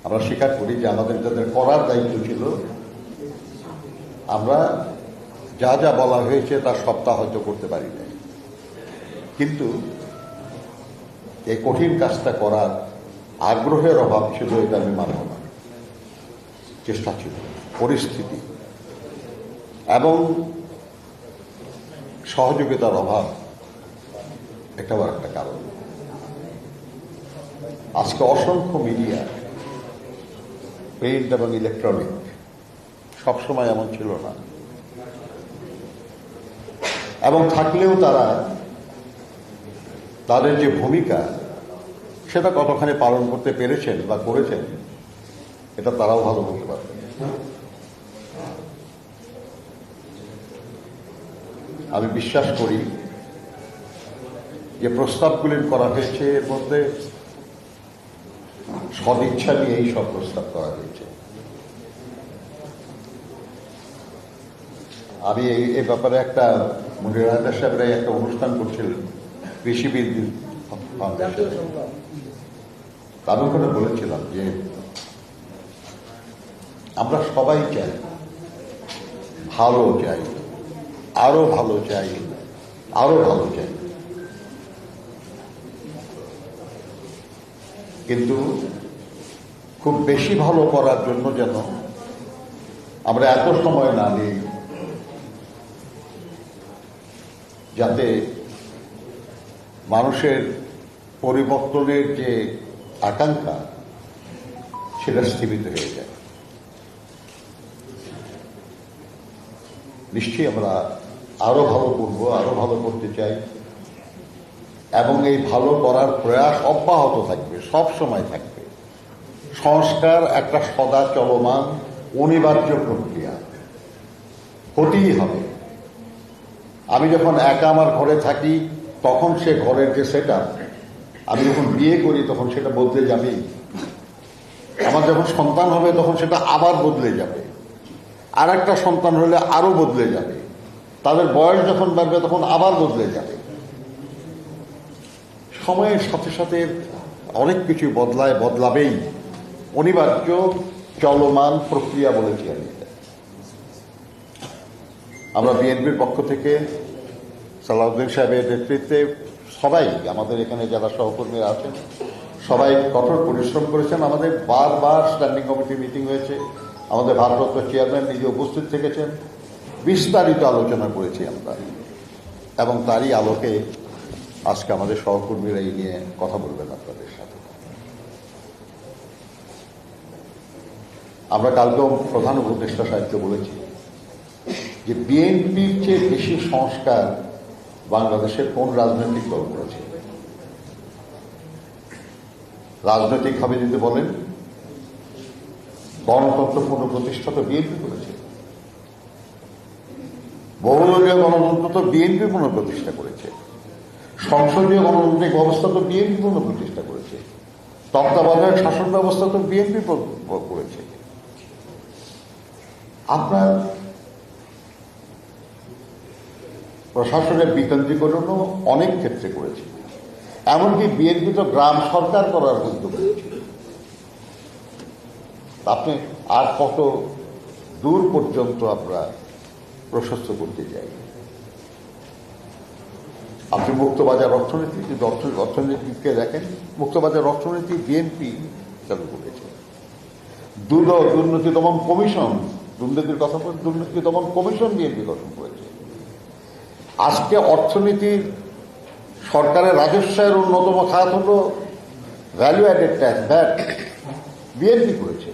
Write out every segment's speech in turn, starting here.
আমরা স্বীকার করি যে আমাদের যাদের করার দায়িত্ব ছিল, আমরা যা যা বলা হয়েছে তার সবটা হয়তো করতে পারি নাই, কিন্তু এই কঠিন কাজটা করার আগ্রহের অভাব ছিল, এটা আমি মানব না। চেষ্টা ছিল, পরিস্থিতি এবং সহযোগিতার অভাব এটাও একটা কারণ। আজকে অসংখ্য মিডিয়া, প্রিন্ট এবং ইলেকট্রনিক, সবসময় এমন ছিল না, এবং থাকলেও তারা তাদের যে ভূমিকা সেটা কতখানি পালন করতে পেরেছেন বা করেছেন এটা তারাও ভালো বলতে পারবেন। আমি বিশ্বাস করি যে প্রস্তাবগুলি করা হয়েছে এর মধ্যে সদিচ্ছা নিয়েই সব প্রস্তাব করা হয়েছে। আমি এই ব্যাপারে একটা মুনির আহমেদ সাহেবরাই একটা অনুষ্ঠান করছিলেন কৃষিবিদ ফাউন্ডেশনে। আমি ওখানে বলেছিলাম যে আমরা সবাই চাই, ভালো চাই, আরো ভালো চাই, আরো ভালো চাই, কিন্তু খুব বেশি ভালো করার জন্য যেন আমরা এত সময় না নিই যাতে মানুষের পরিবর্তনের যে আকাঙ্ক্ষা সেটা স্থীমিত হয়ে যায়। নিশ্চয়ই আমরা আরো ভালো করব, আরো ভালো করতে চাই, এবং এই ভালো করার প্রয়াস অব্যাহত থাকবে, সব সময় থাকবে। সংস্কার একটা সদা চলমান অনিবার্য প্রক্রিয়া, হতেই হবে। আমি যখন একা আমার ঘরে থাকি তখন সে ঘরের যে সেটআপ, আমি যখন বিয়ে করি তখন সেটা বদলে যাবেই। আমার যখন সন্তান হবে তখন সেটা আবার বদলে যাবে, আর একটা সন্তান হলে আরো বদলে যাবে, তাদের বয়স যখন বাড়বে তখন আবার বদলে যাবে। সময়ের সাথে সাথে অনেক কিছু বদলায়, বদলাবেই, অনিবার্য চলমান প্রক্রিয়া বলেছি আমি। আমরা বিএনপির পক্ষ থেকে সালাউদ্দিন সাহেবের নেতৃত্বে সবাই, আমাদের এখানে যারা সহকর্মীরা আছেন সবাই কঠোর পরিশ্রম করেছেন। আমাদের বারবার স্ট্যান্ডিং কমিটি মিটিং হয়েছে, আমাদের ভারপ্রাপ্ত চেয়ারম্যান নিজে উপস্থিত থেকেছেন, বিস্তারিত আলোচনা করেছি আমরা, এবং তারই আলোকে আজকে আমাদের সহকর্মীরা এই নিয়ে কথা বলবেন আপনাদের সাথে। আমরা কালকেও প্রধান উপদেষ্টা সাহেবকে বলেছি যে বিএনপির চেয়ে বেশি সংস্কার বাংলাদেশের কোন রাজনৈতিক দল করেছে। রাজনৈতিকভাবে যদি বলেন, গণতন্ত্র পুনঃপ্রতিষ্ঠা তো বিএনপি করেছে, বহুদলীয় গণতন্ত্র তো বিএনপি পুনঃপ্রতিষ্ঠা করেছে, সংসদীয় গণতান্ত্রিক ব্যবস্থা তো বিএনপি পুনঃপ্রতিষ্ঠা করেছে, তত্ত্বাবধায়ক শাসন ব্যবস্থা তো বিএনপি করেছে। আপনার প্রশাসনের বিকেন্দ্রীকরণও অনেক ক্ষেত্রে করেছে, এমনকি বিএনপি তো গ্রাম সরকার করার উদ্যোগ নিয়েছিল। আপনি আর কত দূর পর্যন্ত আমরা প্রশস্ত করতে চাই। আপনি মুক্তবাজার অর্থনীতি, যদি অর্থনীতিকে দেখেন, মুক্তবাজার অর্থনীতি বিএনপি চালু করেছে। দুর্নীতি দমন কমিশন, দুর্নীতির কথা বলে দুর্নীতি দমন কমিশন বিএনপি গঠন করেছে। আজকে অর্থনীতির সরকারের রাজস্বের অন্যতম খাত হল value added tax, VAT, BNP করেছে।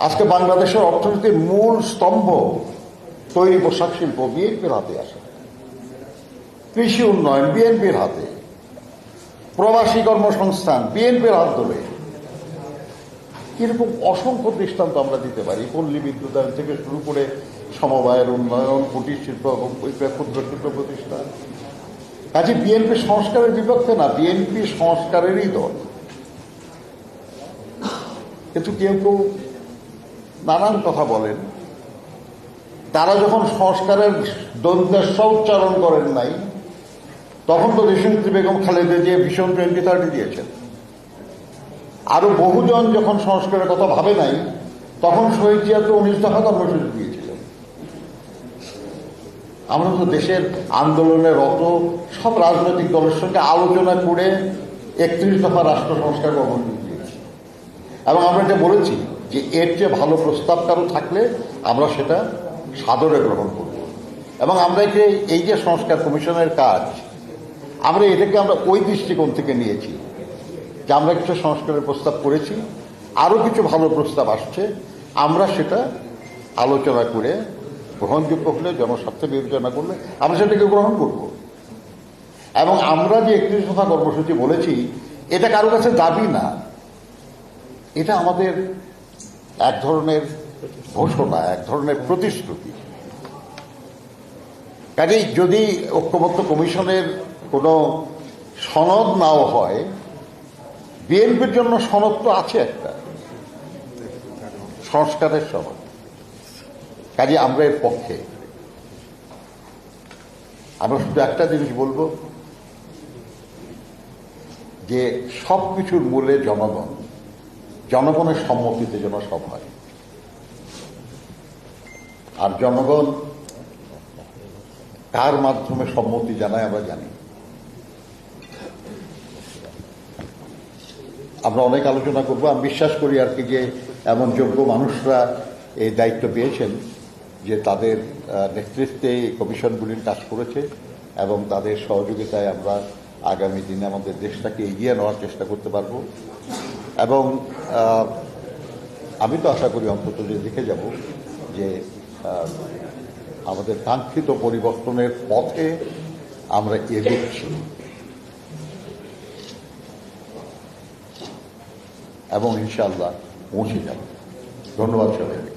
আজকে বাংলাদেশের অর্থনীতির মূল স্তম্ভ তৈরি পোশাক শিল্প বিএনপির হাতে আসে, কৃষি উন্নয়ন বিএনপির হাতে, প্রবাসী কর্মসংস্থান বিএনপির হাত ধরে। এরকম অসংখ্য দৃষ্টান্ত আমরা দিতে পারি, পল্লী বিদ্যুতায়ন থেকে শুরু করে সমবায়ের উন্নয়ন, কুটির শিল্প এবং ক্ষুদ্র শিল্প প্রতিষ্ঠান। কাজে বিএনপি সংস্কারের বিপক্ষে না, বিএনপি সংস্কারেরই দল। কিন্তু কেউ কেউ নানান কথা বলেন, তারা যখন সংস্কারের দ্বন্দ্বের উচ্চারণ করেন নাই তখন তো দেশনেত্রী বেগম খালেদা জিয়া ভীষণ 2030 দিয়েছেন। আরো বহুজন যখন সংস্কারের কথা ভাবে নাই, তখন শহীদ জিয়া তো 19 দফা কর্মসূচি দিয়েছিলেন। আমরা তো দেশের আন্দোলনে রত সব রাজনৈতিক দলের সঙ্গে আলোচনা করে 31 দফা রাষ্ট্র সংস্কার কর্মসূচি দিয়েছি, এবং আমরা এটা বলেছি যে এর চেয়ে ভালো প্রস্তাব কারো থাকলে আমরা সেটা সাদরে গ্রহণ করব। এবং আমরা এই যে সংস্কার কমিশনের কাজ, আমরা ওই দৃষ্টিকোণ থেকে নিয়েছি যে আমরা কিছু সংস্কারের প্রস্তাব করেছি, আরো কিছু ভালো প্রস্তাব আসছে, আমরা সেটা আলোচনা করে গ্রহণযোগ্য হলে, জনস্বার্থে বিবেচনা করলে আমরা সেটাকে গ্রহণ করব। এবং আমরা যে 31 দফা কর্মসূচি বলেছি, এটা কারো কাছে দাবি না, এটা আমাদের এক ধরনের ঘোষণা, এক ধরনের প্রতিশ্রুতি। কাজেই যদি ঐক্যমত্য কমিশনের কোনো সনদ নাও হয়, বিএনপির জন্য সনদ তো আছে, একটা সংস্কারের সনদ। কাজে আমরা এর পক্ষে। আমরা শুধু একটা জিনিস বলবো যে সবকিছুর মূলে জনগণ, জনগণের সম্মতিতে যেন সব হয়। আর জনগণ কার মাধ্যমে সম্মতি জানায় আমরা জানি। আমরা অনেক আলোচনা করবো। আমি বিশ্বাস করি আর কি যে এমন যোগ্য মানুষরা এই দায়িত্ব পেয়েছেন যে তাদের নেতৃত্বে এই কমিশনগুলির কাজ করেছে, এবং তাদের সহযোগিতায় আমরা আগামী দিনে আমাদের দেশটাকে এগিয়ে নেওয়ার চেষ্টা করতে পারবো। এবং আমি তো আশা করি অন্তত যে দেখে যাব যে আমাদের কাঙ্ক্ষিত পরিবর্তনের পথে আমরা এগোচ্ছি, এবং ইনশাআল্লাহ পৌঁছে যাব। ধন্যবাদ সবাইকে।